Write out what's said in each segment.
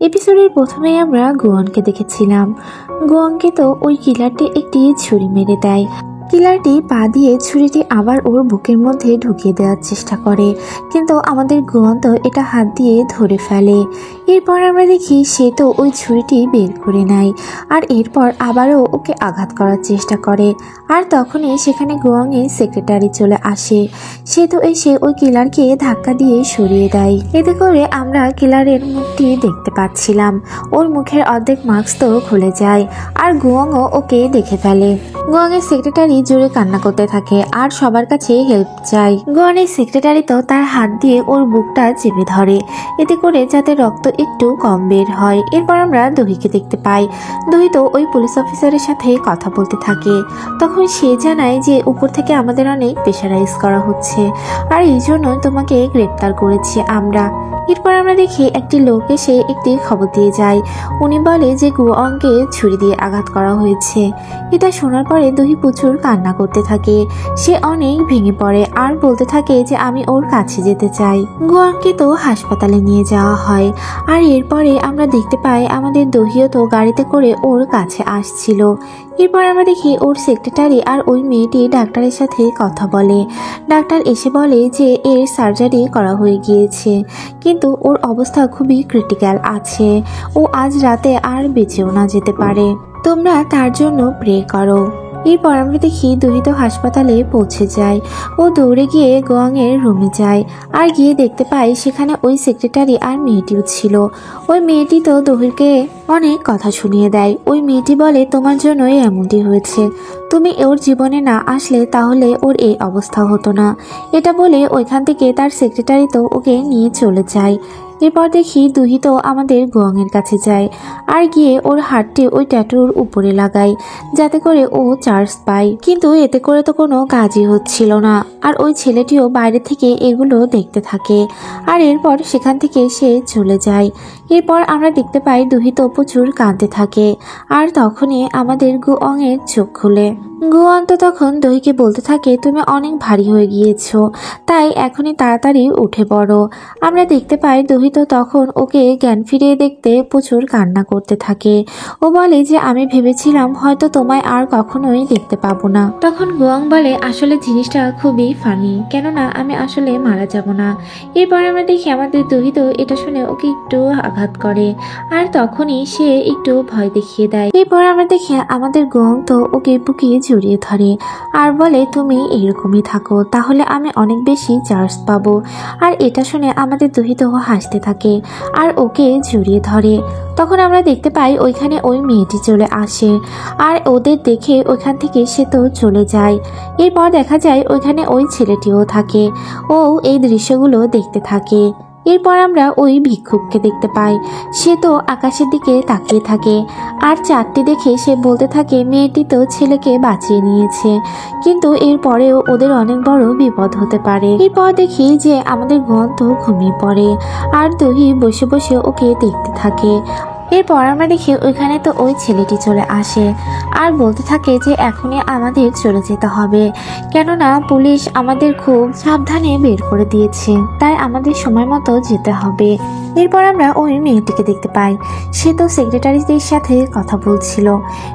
এপিসোডের প্রথমেই আমরা গুয়নকে দেখেছিলাম। গুয়নকে তো ওই কিলারটি একটি ছুরি মেরে দেয়। কিলারটি পা দিয়ে ছুরিটি আবার ওর বুকের মধ্যে ঢুকিয়ে দেওয়ার চেষ্টা করে, কিন্তু আমাদের গুয়ন তো এটা হাত দিয়ে ধরে ফেলে। এরপর আমরা দেখি সে তো ওই ছুরিটি বের করে নেয় আর এরপর আবারও ওকে আঘাত করার চেষ্টা করে। আর তখনই সেখানে গুয়নের সেক্রেটারি চলে আসে। সে তো এসে ওই কিলারকে ধাক্কা দিয়ে সরিয়ে দেয়। এতে করে আমরা কিলারের মুখটি দেখতে পাচ্ছিলাম। ওর মুখের অর্ধেক মাস্ক তো খুলে যায় আর গুয়নও ওকে দেখে ফেলে। গুয়নের সেক্রেটারি জোরে কান্না করতে থাকে আর সবার কাছে হেল্প চায়। গুয়নের সেক্রেটারি তো তার হাত দিয়ে ওর বুকটা চেপে ধরে, এতে করে যাতে রক্ত একটু কম বের হয়। এরপর আমরা দহিকে দেখতে পাই। দহি তো ওই পুলিশ অফিসারের সাথে কথা বলতে থাকে। তখন সে জানায় যে উপর থেকে আমাদের অনেক প্রেশারাইজ করা হচ্ছে আর এই জন্য তোমাকে গ্রেপ্তার করেছি আমরা। এরপর আমরা দেখি একটি লোক এসে একটি খবর দিয়ে যায়। উনি বলে যে গুয়নকে ছুরি দিয়ে আঘাত করা হয়েছে। এটা শোনার পরে দহি প্রচুর কান্না করতে থাকে। সে অনেক ভেঙে পড়ে আর বলতে থাকে যে আমি ওর কাছে যেতে চাই। গুয়নকে তো হাসপাতালে নিয়ে যাওয়া হয় আর এরপরে আমরা দেখতে পাই আমাদের দহিও তো গাড়িতে করে ওর কাছে আসছিল। এরপর আমরা দেখি ওর সেক্রেটারি আর ওই মেয়েটি ডাক্তারের সাথে কথা বলে। ডাক্তার এসে বলে যে এর সার্জারি করা হয়ে গিয়েছে, কিন্তু ওর অবস্থা খুবই ক্রিটিক্যাল আছে। ও আজ রাতে আর বেঁচেও না যেতে পারে। তোমরা তার জন্য প্রে করো। এরপর আমরা দেখি দহি তো হাসপাতালে পৌঁছে যায়। ও দৌড়ে গিয়ে গুয়নের রুমে যায় আর গিয়ে দেখতে পাই সেখানে ওই সেক্রেটারি আর মেয়েটিও ছিল। ওই মেয়েটি তো দহিকে অনেক কথা শুনিয়ে দেয়। ওই মেয়েটি বলে তোমার জন্যই এমনটি হয়েছে, তুমি ওর জীবনে না আসলে তাহলে ওর এই অবস্থা হতো না। এটা বলে ওইখান থেকে তার সেক্রেটারি তো ওকে নিয়ে চলে যায়। এরপর দেখি দহি তো আমাদের গুয়নের কাছে যায় আর গিয়ে ওর হাতটি ওই ট্যাটুর উপরে লাগায় যাতে করে ও চার্জ পায়, কিন্তু এতে করে তো কোনো কাজই হচ্ছিল না। আর ওই ছেলেটিও বাইরে থেকে এগুলো দেখতে থাকে আর এরপর সেখান থেকে সে চলে যায়। এরপর আমরা দেখতে পাই দহি তো প্রচুর কাঁদতে থাকে আর তখনই আমাদের গুয়নের চোখ খুলে। গুয়ন তো তখন দহিকে বলতে থাকে তুমি অনেক ভারী হয়ে গিয়েছো, তাই এখনই তাড়াতাড়ি উঠে পড়ো। আমরা দেখতে পাই দহি তো তখন ওকে জ্ঞান ফিরিয়ে দেখতে প্রচুর কান্না করতে থাকে। ও বলে যে আমি ভেবেছিলাম হয়তো তোমায় আর কখনোই দেখতে পাবো না। তখন গুয়ন বলে আসলে জিনিসটা খুবই ফানি, কেননা আমি আসলে মারা যাব না। এরপর আমরা দেখি আমাদের দহি তো এটা শুনে ওকে একটু আঘাত করে আর তখনই সে একটু ভয় দেখিয়ে দেয়। এরপর আমরা দেখি আমাদের গুয়ন তো ওকে বুকে জড়িয়ে ধরে আর বলে তুমি এইরকমই থাকো, তাহলে আমি অনেক বেশি চার্জ পাবো। আর এটা শুনে আমাদের দহি তো হাসতে থাকে আর ওকে জড়িয়ে ধরে। তখন আমরা দেখতে পাই ওইখানে ওই মেয়েটি চলে আসে আর ওদের দেখে ওইখান থেকে সে তো চলে যায়। এরপর দেখা যায় ওইখানে ওই ছেলেটিও থাকে, ও এই দৃশ্যগুলো দেখতে থাকে। এরপর আমরা ওই ভিক্ষুককে দেখতে পাই। সে তো আকাশের দিকে তাকিয়ে থাকে আর চারটি দেখে সে বলতে থাকে মেয়েটি তো ছেলেকে বাঁচিয়ে নিয়েছে, কিন্তু এরপরেও ওদের অনেক বড় বিপদ হতে পারে। এরপর দেখি যে আমাদের গুয়ন তো ঘুমিয়ে পড়ে আর দহি বসে বসে ওকে দেখতে থাকে। এরপর আমরা দেখি ওইখানে তো ওই ছেলেটি চলে আসে আর বলতে থাকে যে এখনই আমাদের চলে যেতে হবে, কেননা পুলিশ আমাদের খুব সাবধানে বের করে দিয়েছে, তাই আমাদের সময় মতো যেতে হবে। এরপর আমরা ওই মেয়েটিকে দেখতে পাই। সে তো সেক্রেটারিদের সাথে কথা বলছিল।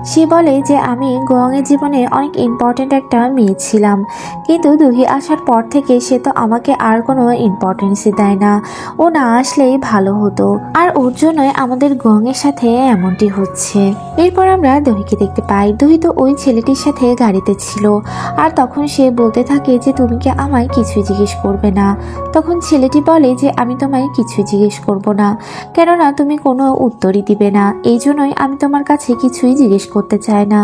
সে বলে যে আমি গুয়নের জীবনে অনেক ইম্পর্টেন্ট একটা মেয়ে ছিলাম, কিন্তু দহি আসার পর থেকে সে তো আমাকে আর কোনো ইম্পর্টেন্সই দেয় না। ও না আসলেই ভালো হতো আর ওর জন্যই আমাদের গুয়নের সাথে এমনটি হচ্ছে। এরপর আমরা দহিকে দেখতে পাই। দহি তো ওই ছেলেটির সাথে গাড়িতে ছিল আর তখন সে বলতে থাকে যে তুমি কি আমায় কিছুই জিজ্ঞেস করবে না। তখন ছেলেটি বলে যে আমি তোমায় কিছুই জিজ্ঞেস করব না, কেননা তুমি কোনো উত্তরই দিবে না, এই জন্যই আমি তোমার কাছে কিছুই জিজ্ঞেস করতে চাই না।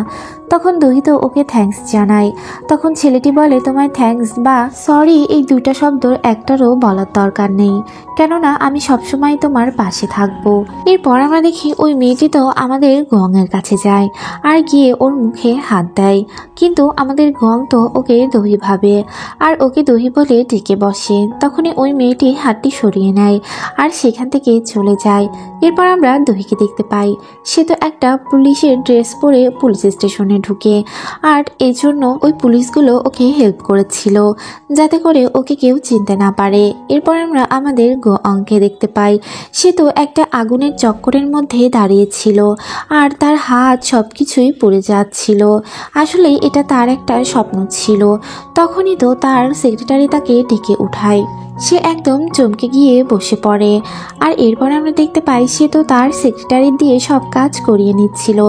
তখন দহি তো ওকে থ্যাঙ্কস জানায়। তখন ছেলেটি বলে তোমায় থ্যাঙ্কস বা সরি এই দুইটা শব্দ একটারও বলার দরকার নেই, কেননা আমি সবসময় তোমার পাশে থাকবো। এরপর আমরা দেখি ওই মেয়েটি তো আমাদের গুয়নের কাছে যায় আর গিয়ে ওর মুখে হাত দেয়, কিন্তু আমাদের গুয়ন তো ওকে দহি ভাবে আর ওকে দহি বলে ডেকে বসে। তখনই ওই মেয়েটি হাতটি সরিয়ে নেয় আর সে সেখান থেকে চলে যায়। এরপর আমরা দহিকে দেখতে পাই, সে তো একটা পুলিশের ড্রেস পরে পুলিশ স্টেশনে ঢুকে, আর এই জন্য ওই পুলিশগুলো ওকে হেল্প করেছিল যাতে করে ওকে কেউ চিনতে না পারে। এরপর আমরা আমাদের গোয়াংকে দেখতে পাই, সে তো একটা আগুনের চক্করের মধ্যে দাঁড়িয়েছিল আর তার হাত সব কিছুই পুড়ে যাচ্ছিল। আসলে এটা তার একটা স্বপ্ন ছিল। তখনই তো তার সেক্রেটারি তাকে ডেকে উঠায়। সে একদম চমকে গিয়ে বসে পড়ে, আর এরপর আমরা দেখতে পাই সে তো তার সেক্রেটারি দিয়ে সব কাজ করিয়ে নিচ্ছিল,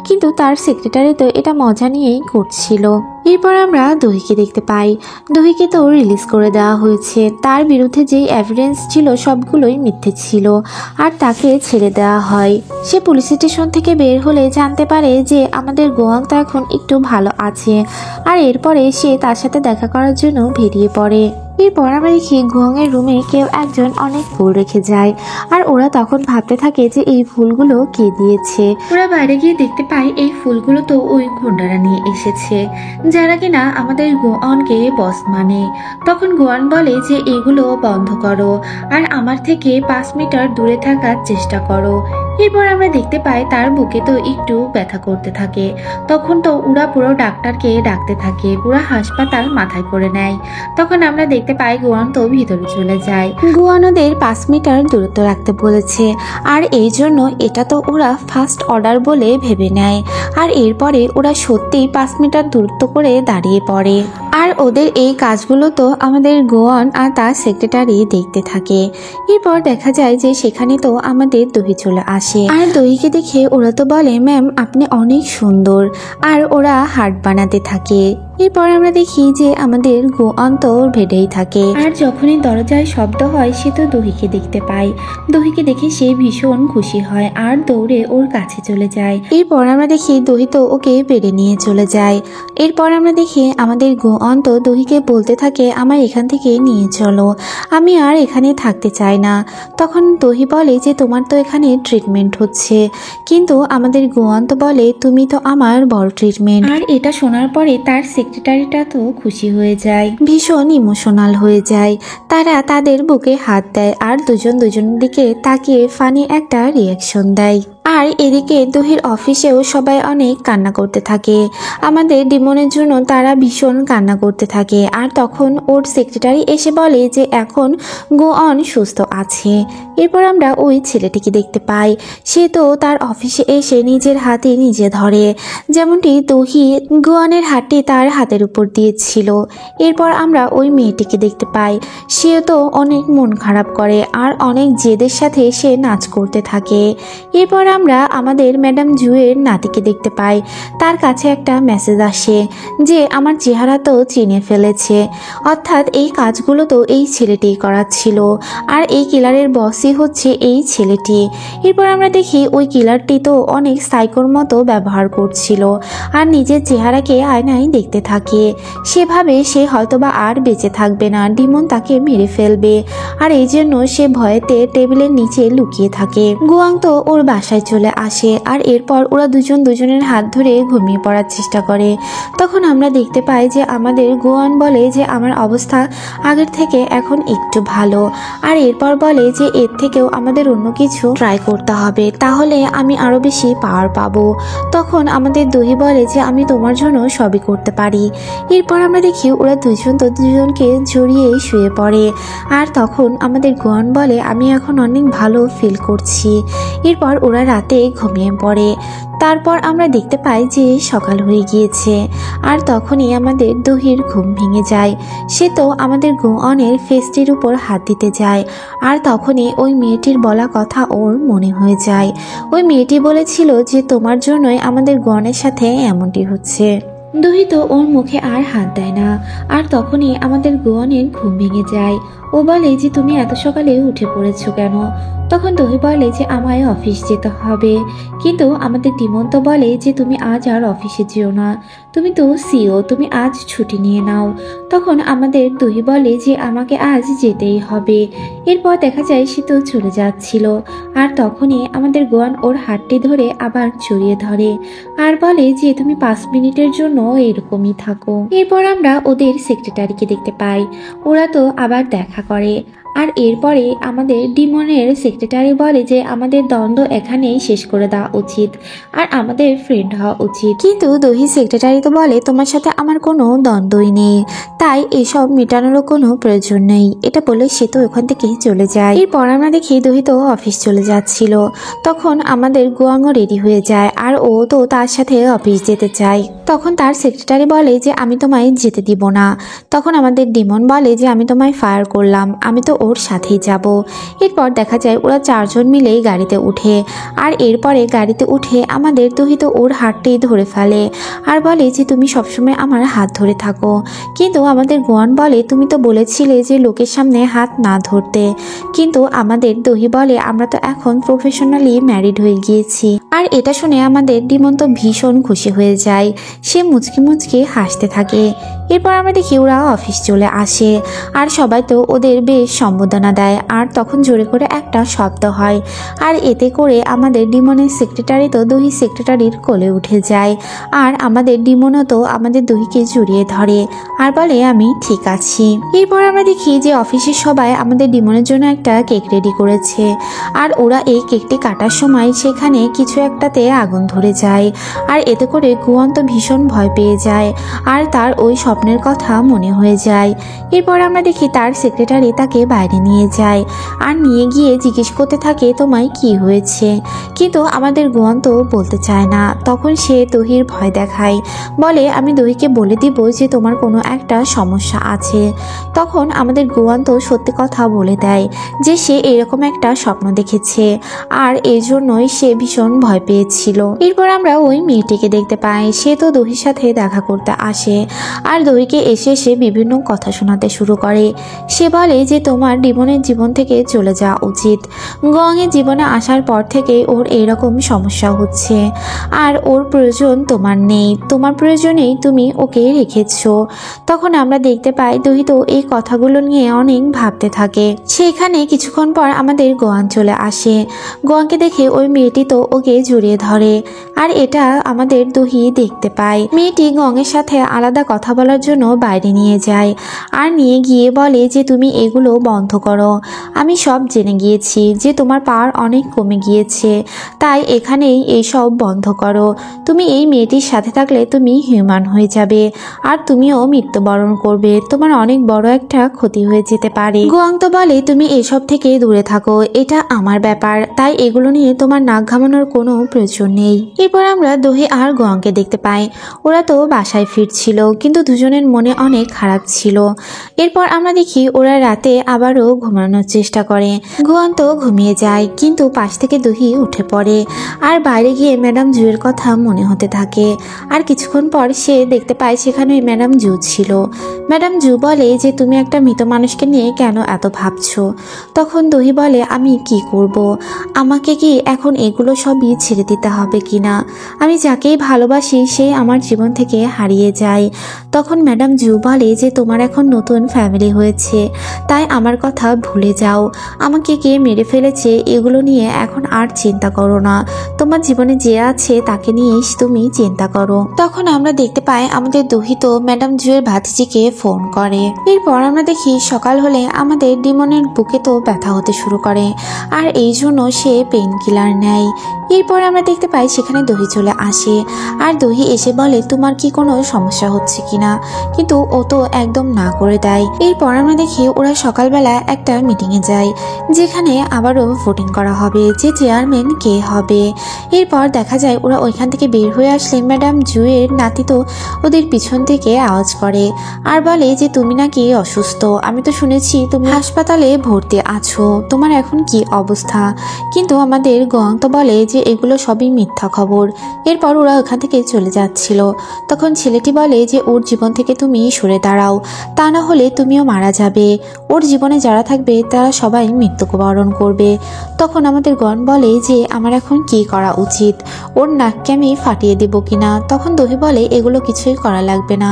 কিন্তু তার সেক্রেটারি তো এটা মজা নিয়েই করছিল। এরপর আমরা দহিকে দেখতে পাই, দহিকে তো রিলিজ করে দেওয়া হয়েছে। তার বিরুদ্ধে যেই এভিডেন্স ছিল সবগুলোই মিথ্যে ছিল, আর তাকে ছেড়ে দেওয়া হয়। সে পুলিশ স্টেশন থেকে বের হলে জানতে পারে যে আমাদের গোয়াং তো এখন একটু ভালো আছে, আর এরপরে সে তার সাথে দেখা করার জন্য বেরিয়ে পড়ে। এরপর আমরা দেখি গোয়াংয়ের রুমে কেউ একজন অনেক ফুল রেখে যায়, আর ওরা তখন ভাবতে থাকে যে এই ফুলগুলো কে দিয়েছে। ওরা বাইরে গিয়ে দেখতে পায় এই ফুলগুলো তো ওই গুন্ডারা নিয়ে এসেছে, যারা কিনা আমাদের গোয়ানকে বস মানে। তখন গোয়ান বলে যে এগুলো বন্ধ করো আর আমার থেকে 5 মিটার দূরে থাকার চেষ্টা করো। এরপর আমরা দেখতে পাই তার বুকে তো একটু ব্যথা করতে থাকে। তখন তো ওরা পুরো ডাক্তারকে ডাকতে থাকে, পুরো হাসপাতাল মাথায় করে নেয়। তখন আমরা দেখতে পাই গোয়ান তো ভিতরে চলে যায়। গোয়ান ওদের 5 মিটার দূরত্ব রাখতে বলেছে, আর এই জন্য এটা তো ওরা ফার্স্ট অর্ডার বলে ভেবে নেয়। আর এরপরে ওরা সত্যি 5 মিটার দূরত্ব করে দাঁড়িয়ে পড়ে, আর ওদের এই কাজগুলো তো আমাদের গোয়ান আর তার সেক্রেটারি দেখতে থাকে। এরপর দেখা যায় যে সেখানে তো আমাদের দহি চলে আসে, আর দহিকে দেখে ওরা তো বলে ম্যাম আপনি অনেক সুন্দর, আর ওরা হার্ট বানাতে থাকে। এরপর আমরা দেখি যে আমাদের গোয়ান তো ভেড়েই থাকে, আর যখনই দরজায় শব্দ হয় সে তো দহিকে দেখতে পায়। দহিকে দেখে সে ভীষণ খুশি হয় আর দৌড়ে ওর কাছে চলে যায়। এরপর আমরা দেখি দহি তো ওকে বেড়ে নিয়ে চলে যায়। এরপর আমরা দেখি আমাদের গোয়ান তো দহিকে বলতে থাকে আমার এখান থেকে নিয়ে চলো, আমি আর এখানে থাকতে চাই না। তখন দহি বলে যে তোমার তো এখানে ট্রিটমেন্ট হচ্ছে, কিন্তু আমাদের গোয়ান তো বলে তুমি তো আমার বড় ট্রিটমেন্ট। আর এটা শোনার পরে তার সেক্রেটারিটা তো খুশি হয়ে যায়, ভীষণ ইমোশনাল হয়ে যায়। তারা তাদের বুকে হাত দেয় আর দুজন দুজনের দিকে তাকিয়ে ফানি একটা রিয়াকশন দেয়। আর এদিকে দহির অফিসেও সবাই অনেক কান্না করতে থাকে। আমাদের ডিমনের জন্য তারা ভীষণ কান্না করতে থাকে। আর তখন ওর সেক্রেটারি এসে বলে যে এখন গোয়ান সুস্থ আছে। এরপর আমরা ওই ছেলেটিকে দেখতে পাই, সে তো তার অফিসে এসে নিজের হাতে নিজে ধরে, যেমনটি দহি গোয়ানের হাতটি তার হাতের উপর দিয়েছিল। এরপর আমরা ওই মেয়েটিকে দেখতে পাই, সেও তো অনেক মন খারাপ করে আর অনেক জেদের সাথে সে নাচ করতে থাকে। এরপর আমরা আমাদের ম্যাডাম জুয়ের নাতিকে দেখতে পাই, তার কাছে একটা মেসেজ আসে যে আমার চেহারা তো চিনে ফেলেছে, অর্থাৎ এই কাজগুলো তো এই ছেলেটি করাচ্ছিল, আর এই কিলারের বসই হচ্ছে এই ছেলেটি। এরপর আমরা দেখি ওই কিলারটি তো অনেক সাইকোর মতো ব্যবহার করছিল আর নিজের চেহারাকে আয়নায় দেখতে থাকে। সেভাবে সে হয়তোবা আর বেঁচে থাকবে না, ডিমন তাকে মেরে ফেলবে, আর এই জন্য সে ভয়েতে টেবিলের নিচে লুকিয়ে থাকে। গোয়াং তো ওর বাসায় চলে আসে, আর এরপর ওরা দুজন দুজনের হাত ধরে ঘুমিয়ে পড়ার চেষ্টা করে। তখন আমরা দেখতে পাই যে আমাদের গোয়ান বলে যে আমার অবস্থা আগের থেকে এখন একটু ভালো, আর এরপর বলে যে এর থেকেও আমাদের অন্য কিছু ট্রাই করতে হবে, তাহলে আমি আরো বেশি পাওয়ার পাবো। তখন আমাদের দহি বলে যে আমি তোমার জন্য সবই করতে পারি। এরপর আমরা দেখি ওরা দুজন তো দুজনকে জড়িয়ে শুয়ে পড়ে, আর তখন আমাদের গোয়ান বলে আমি এখন অনেক ভালো ফিল করছি। এরপর ওরা রাতে ঘুমিয়ে পড়ে। তারপর আমরা দেখতে পাই যে সকাল হয়ে গিয়েছে, আর তখনই আমাদের দহির ঘুম ভেঙে যায়। সে তো আমাদের গোয়ানের ফেসটির উপর হাত দিতে যায়, আর তখনই ওই মেয়েটির বলা কথা ওর মনে হয়ে যায়। ওই মেয়েটি বলেছিল যে তোমার জন্যই আমাদের গোয়ানের সাথে এমনটি হচ্ছে। দহি তো ওর মুখে আর হাত দেয় না, আর তখনই আমাদের গোয়ানের ঘুম ভেঙে যায়। ও বলে যে তুমি এত সকালে উঠে পড়েছো কেন? তখন দহি বলে যে আমায় অফিস যেতে হবে, কিন্তু আমাদের ডিমন্ত বলে যে তুমি আজ আর অফিসে যেও না, তুমি তো সিও, তুমি আজ ছুটি নিয়ে নাও। তখন আমাদের দহি বলে যে আমাকে আজ যেতেই হবে। এরপর দেখা যায় সে তো চলে যাচ্ছিল, আর তখনই আমাদের গোয়ান ওর হাতটি ধরে আবার জড়িয়ে ধরে আর বলে যে তুমি 5 মিনিটের জন্য এরকমই থাকো। এরপর আমরা ওদের সেক্রেটারিকে দেখতে পাই, ওরা তো আবার দেখা করে, আর এরপরে আমাদের ডিমনের সেক্রেটারি বলে যে আমাদের দ্বন্দ্ব এখানেই শেষ করে দেওয়া উচিত আর আমাদের ফ্রেন্ড হওয়া উচিত। কিন্তু দহি সেক্রেটারি তো বলে তোমার সাথে আমার কোনো দ্বন্দ্বই নেই, তাই এসব মেটানোরও কোনো প্রয়োজন নেই। এটা বলে সে তো ওখান থেকে চলে যায়। এরপর আমরা দেখি দহি তো অফিস চলে যাচ্ছিল, তখন আমাদের গুয়াংও রেডি হয়ে যায় আর ও তো তার সাথে অফিস যেতে চায়। তখন তার সেক্রেটারি বলে যে আমি তোমায় যেতে দিব না। তখন আমাদের ডিমন বলে যে আমি তোমায় ফায়ার করলাম, আমি তো ওর সাথেই যাব। এরপর দেখা যায় ওরা চারজন মিলে গাড়িতে উঠে, আর এরপরে গাড়িতে উঠে আমাদের দহি তো ওর হাতটাই ধরে ফেলে আর বলে যে তুমি সবসময় আমার হাত ধরে থাকো। কিন্তু আমাদের গোয়ান বলে তুমি তো বলেছিলে যে লোকের সামনে হাত না ধরতে। কিন্তু আমাদের দহি বলে আমরা তো এখন প্রফেশনালি ম্যারিড হয়ে গিয়েছি। আর এটা শুনে আমাদের ডিমন তো ভীষণ খুশি হয়ে যায়, সে মুচকি মুচকি হাসতে থাকে। এরপর আমরা দেখি ওরা অফিস চলে আসে আর সবাই তো ওদের বেশ সম্বোধনা দেয় আর তখন জোরে করে একটা শব্দ হয় আর এতে করে আমাদের ডিমনের সেক্রেটারি তো দহি সেক্রেটারির কোলে উঠে যায় আর আমাদের ডিমনও তো আমাদের দহিকে জড়িয়ে ধরে আর বলে আমি ঠিক আছি। এরপর আমরা দেখি যে অফিসের সবাই আমাদের ডিমনের জন্য একটা কেক রেডি করেছে আর ওরা এই কেকটি কাটার সময় সেখানে কিছু একটাতে আগুন ধরে যায় আর এতে করে গুয়ান তো ভীষণ ভয় পেয়ে যায় আর তার ওই স্বপ্নের কথা মনে হয়ে যায়। এরপর আমরা দেখি তার সেক্রেটারি তাকে বাইরে নিয়ে যায় আর নিয়ে গিয়ে জিজ্ঞেস করতে থাকে তোমায় কি হয়েছে, কিন্তু আমাদের গুয়ান তো বলতে চায় না। তখন সে দহির ভয় দেখায়, বলে আমি দহিকে বলে দিব যে তোমার কোনো একটা সমস্যা আছে। তখন আমাদের গুয়ান তো সত্যি কথা বলে দেয় যে সে এরকম একটা স্বপ্ন দেখেছে আর এই জন্যই সে ভীষণ ভয় পেয়েছিল। এরপর আমরা ওই মেয়েটিকে দেখতে পাই, সে তো দহির সাথে দেখা করতে আসে আর দহিকে এসে এসে বিভিন্ন কথা শোনাতে শুরু করে। সে বলে যে তোমার ডিমনের জীবন থেকে চলে যাওয়া উচিত, গোয়াংয়ের জীবনে আসার পর থেকে ওর এইরকম সমস্যা হচ্ছে আর ওর প্রয়োজন তোমার নেই, তোমার প্রয়োজনেই তুমি ওকে রেখেছো। তখন আমরা দেখতে পাই দহি তো এই কথাগুলো নিয়ে অনেক ভাবতে থাকে। সেখানে কিছুক্ষণ পর আমাদের গোয়ান চলে আসে, গোয়াংকে দেখে ওই মেয়েটি তো ওকে জড়িয়ে ধরে আর এটা আমাদের দহি দেখতে পায়। মেয়েটি গঙের সাথে আলাদা কথা বলার জন্য বাইরে নিয়ে যায় আর নিয়ে গিয়ে বলে যে তুমি এগুলো বন্ধ করো, আমি সব জেনে গিয়েছি যে তোমার পাওয়ার অনেক কমে গিয়েছে, তাই এখানেই এইসব বন্ধ করো। তুমি এই মেয়েটির সাথে থাকলে তুমি হিউম্যান হয়ে যাবে আর তুমিও মৃত্যুবরণ করবে, তোমার অনেক বড় একটা ক্ষতি হয়ে যেতে পারে। গোয়াং তো বলে তুমি এসব থেকে দূরে থাকো, এটা আমার ব্যাপার, তাই এগুলো নিয়ে তোমার নাক ঘামানোর কোনো প্রয়োজন নেই। এরপর আমরা দহি আর গোয়াংকে দেখতে পাই, ওরা তো বাসায় ফিরছিল কিন্তু দুজনের মনে অনেক খারাপ ছিল। এরপর আমরা দেখি ওরা রাতে আবারও ঘুমানোর চেষ্টা করে, গোয়াং তো ঘুমিয়ে যায় কিন্তু পাশ থেকে দহি উঠে পড়ে আর বাইরে গিয়ে ম্যাডাম জুয়ের কথা মনে হতে থাকে। আর কিছুক্ষণ পর সে দেখতে পায় সেখানে ম্যাডাম জু ছিল। ম্যাডাম জু বলে যে তুমি একটা মৃত মানুষকে নিয়ে কেন এত ভাবছো। তখন দহি বলে আমি কি করব, আমাকে কি এখন এগুলো সবই ছেড়ে দিতে হবে কিনা, আমি যাকেই ভালোবাসি সে আমার জীবন থেকে হারিয়ে যায়। তখন ম্যাডাম জু বলে যে তোমার এখন নতুন ফ্যামিলি হয়েছে, তাই আমার কথা ভুলে যাও, আমাকে কে মেরে ফেলেছে এগুলো নিয়ে এখন আর চিন্তা করো না, তোমার জীবনে যে আছে তাকে নিয়ে তুমি চিন্তা করো। তখন আমরা দেখতে পাই আমাদের দহি তো ম্যাডাম জুয়ের ভাতিজিকে ফোন করে। এরপর আমরা দেখি সকাল হলে আমাদের ডিমনের বুকে তো ব্যথা হতে শুরু করে আর এই জন্য সে পেইন কিলার নেয়। এরপর আমরা দেখতে পাই সেখানে দহি চলে আসে আর দহি এসে বলে তোমার কি কোনো সমস্যা হচ্ছে কিনা, কিন্তু ও তো একদম না করে দেয়। এরপর আমরা দেখি ওরা সকালবেলা একটা মিটিংয়ে যায় যেখানে আবারও ভোটিং করা হবে যে চেয়ারম্যান কে হবে। এরপর দেখা যায় ওরা ওইখান থেকে বের হয়ে আসলে ম্যাডাম জুয়ের নাতি তো ওদের পিছন থেকে আওয়াজ করে আর বলে যে তুমি নাকি অসুস্থ, আমি তো শুনেছি তুমি হাসপাতালে ভর্তি আছো, তোমার এখন কি অবস্থা। কিন্তু আমাদের গোয়াং তো বলে যে এগুলো সবই মিথ্যা খবর। এরপর ওরা ওখান থেকে চলে যাচ্ছিল, তখন ছেলেটি বলে যে ওর জীবন থেকে তুমি সরে দাঁড়াও, তা না হলে তুমিও মারা যাবে, ওর জীবনে যারা থাকবে তারা সবাই মৃত্যুবরণ করবে। তখন আমাদের গণ বলে যে আমার এখন কি করা উচিত, ওর নাককে আমি ফাটিয়ে দেব কিনা। তখন দহি বলে এগুলো কিছুই করা লাগবে না।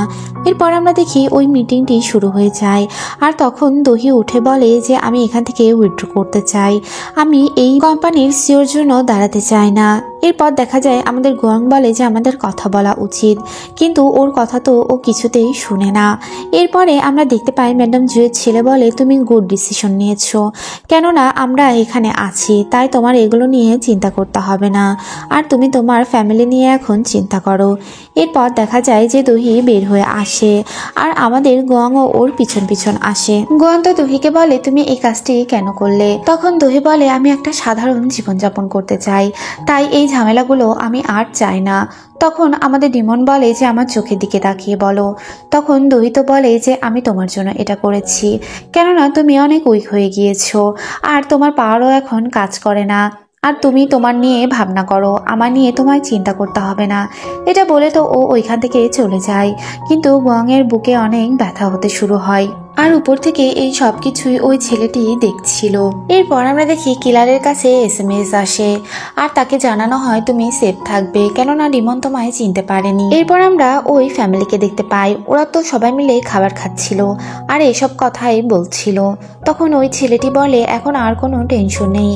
এরপর আমরা দেখি ওই মিটিংটি শুরু হয়ে যায় আর তখন দহি উঠে বলে যে আমি এখান থেকে উইথড্র করতে চাই, আমি এই কোম্পানির সিওর জন্য দাঁড়াতে চাই না। এরপর দেখা যায় আমাদের গোয়াং বলে যে আমাদের কথা বলা উচিত, কিন্তু ওর কথা তো ও কিছুতেই শুনে না। এরপরে আমরা দেখতে পাই ম্যাডাম জুয়ের ছেলে বলে তুমি গুড ডিসিশন নিয়েছো, কেননা আমরা এখানে আছি, তাই তোমার এগুলো নিয়ে চিন্তা করতে হবে না, আর তুমি তোমার ফ্যামিলি নিয়ে এখন চিন্তা করো। এরপর দেখা যায় যে দহি বের হয়ে আসে আর আমাদের গোয়াংও ওর পিছন পিছন আসে। গোয়াং তো দহিকে বলে তুমি এই কাজটি কেন করলে? তখন দহি বলে আমি একটা সাধারণ জীবনযাপন করতে চাই, তাই এই ঝামেলাগুলো আমি আর চাই না। তখন আমাদের ডিমন বলে যে আমার চোখের দিকে তাকিয়ে বলো। তখন দহি তো বলে যে আমি তোমার জন্য এটা করেছি, কেননা তুমি অনেক উইক হয়ে গিয়েছো আর তোমার পাওয়ারও এখন কাজ করে না, আর তুমি তোমার নিয়ে ভাবনা করো, আমার নিয়ে তোমায় চিন্তা করতে হবে না। এটা বলে তো ও ওইখান থেকে চলে যায়, কিন্তু গোয়াংয়ের বুকে অনেক ব্যথা হতে শুরু হয়, আর উপর থেকে এই সব কিছুই ওই ছেলেটি দেখছিল। এরপর আমরা দেখি কিলারের কাছে SMS আসে আর তাকে জানানো হয় তুমি সেফ থাকবে, কেননা ডিমন তোমায় চিনতে পারেনি। এরপর আমরা ওই ফ্যামিলিকে দেখতে পাই, ওরা তো সবাই মিলে খাবার খাচ্ছিল আর এসব কথাই বলছিল। তখন ওই ছেলেটি বলে এখন আর কোনো টেনশন নেই,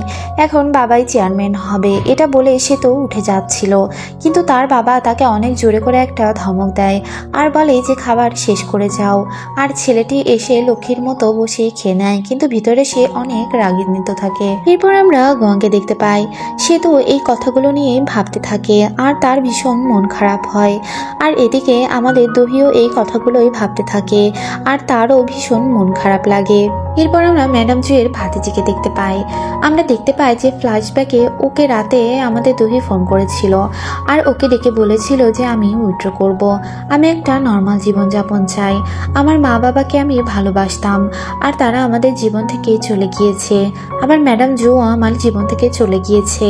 এখন বাবাই চেয়ারম্যান হবে। এটা বলে সে তো উঠে যাচ্ছিল, কিন্তু তার বাবা তাকে অনেক জোরে করে একটা ধমক দেয় আর বলে যে খাবার শেষ করে যাও। আর ছেলেটি এসে লক্ষ্মীর মতো বসে খেয়ে নেয়, কিন্তু ভিতরে সে অনেক রাগান্বিত থাকে। এরপর আমরা গোয়াংকে দেখতে পাই, সে তো এই কথাগুলো নিয়ে ভাবতে থাকে আর তার ভীষণ মন খারাপ হয়। আর এদিকে আমাদের দহিও এই কথাগুলোই ভাবতে থাকে আর তারও ভীষণ মন খারাপ লাগে। এরপর আমরা ম্যাডাম জুয়ের ভাতিজিকে দেখতে পাই। আমরা দেখতে পাই যে ফ্ল্যাশব্যাকে ওকে রাতে আমাদের দহি ফোন করেছিল আর ওকে ডেকে বলেছিল যে আমি উইথড্র করব, আমি একটা নর্মাল জীবনযাপন চাই, আমার মা বাবাকে আমি ভালোবাসতাম আর তারা আমাদের জীবন থেকে চলে গিয়েছে, আবার ম্যাডাম জুও আমার জীবন থেকে চলে গিয়েছে,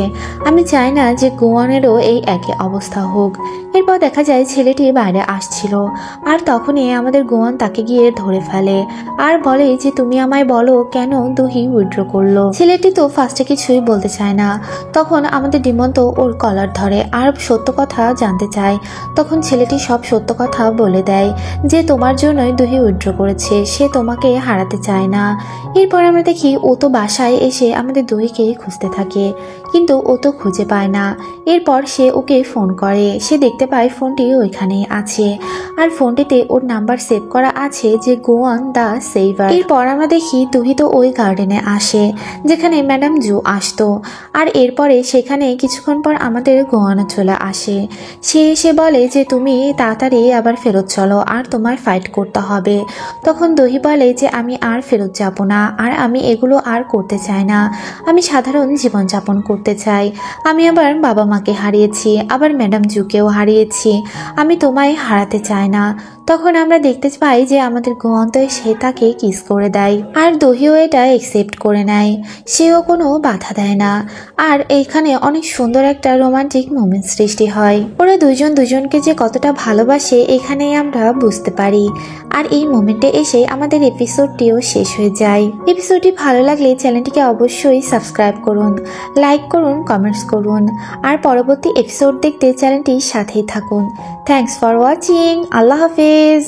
আমি চাই না যে গোয়ানেরও এই একই অবস্থা হোক। এরপর দেখা যায় ছেলেটি বাইরে আসছিল আর তখনই আমাদের গোয়ান তাকে গিয়ে ধরে ফেলে আর বলে যে তুমি আমায় বলো কেন দহি উইথড্র করলো। ছেলেটি তো ফার্স্টে কিছুই বলতে চায় না। তখন আমাদের ডিমন তো ওর কলার ধরে আর সত্য কথা জানতে চায়। তখন ছেলেটি সব সত্য কথা বলে দেয় যে তোমার জন্যই দহি উইথড্র করেছে, সে তোমাকে হারাতে চায় না। এরপর আমরা দেখি ও তো বাসায় এসে আমাদের দহিকে খুঁজতে থাকে, কিন্তু ও তো খুঁজে পায় না। এরপর সে ওকে ফোন করে, সে দেখতে পায় ফোনটি ওইখানে আছে আর ফোনটিতে ওর নাম্বার সেভ করা আছে যে গোয়ান দা সেভার। এরপর আমরা দেখি দহি তো ওই গার্ডেনে আসে যেখানে ম্যাডাম জু আসতো, আর এরপরে সেখানে কিছুক্ষণ পর আমাদের গোয়ানও চলে আসে। সে এসে বলে যে তুমি তাড়াতাড়ি আবার ফেরত চলো আর তোমায় ফাইট করতে হবে। তখন দহি বলে যে আমি আর ফেরত যাব না, আর আমি এগুলো আর করতে চাই না, আমি সাধারণ জীবনযাপন করতে চাই, আমি আবার বাবা মাকে হারিয়েছি, আবার ম্যাডাম জুকেও হারিয়েছি, আমি তোমায় হারাতে চাই না। তখন আমরা দেখতে পাই যে আমাদের গোয়ান্ত সে তাকে কিস করে দেয় আর দহিও এটা একসেপ্ট করে নেয়, সেও কোনো বাধা দেয় না। আর এইখানে অনেক সুন্দর একটা রোমান্টিক মোমেন্ট সৃষ্টি হয়, ওরা দুজন দুজনকে যে কতটা ভালোবাসে এখানেই আমরা বুঝতে পারি। আর এই মোমেন্টে এসে আমাদের এপিসোডটিও শেষ হয়ে যায়। এপিসোডটি ভালো লাগলে চ্যানেলটিকে অবশ্যই সাবস্ক্রাইব করুন, লাইক করুন, কমেন্টস করুন, আর পরবর্তী এপিসোড দেখতে চ্যানেলটির সাথেই থাকুন। Thanks for watching. আল্লাহ হাফেজ।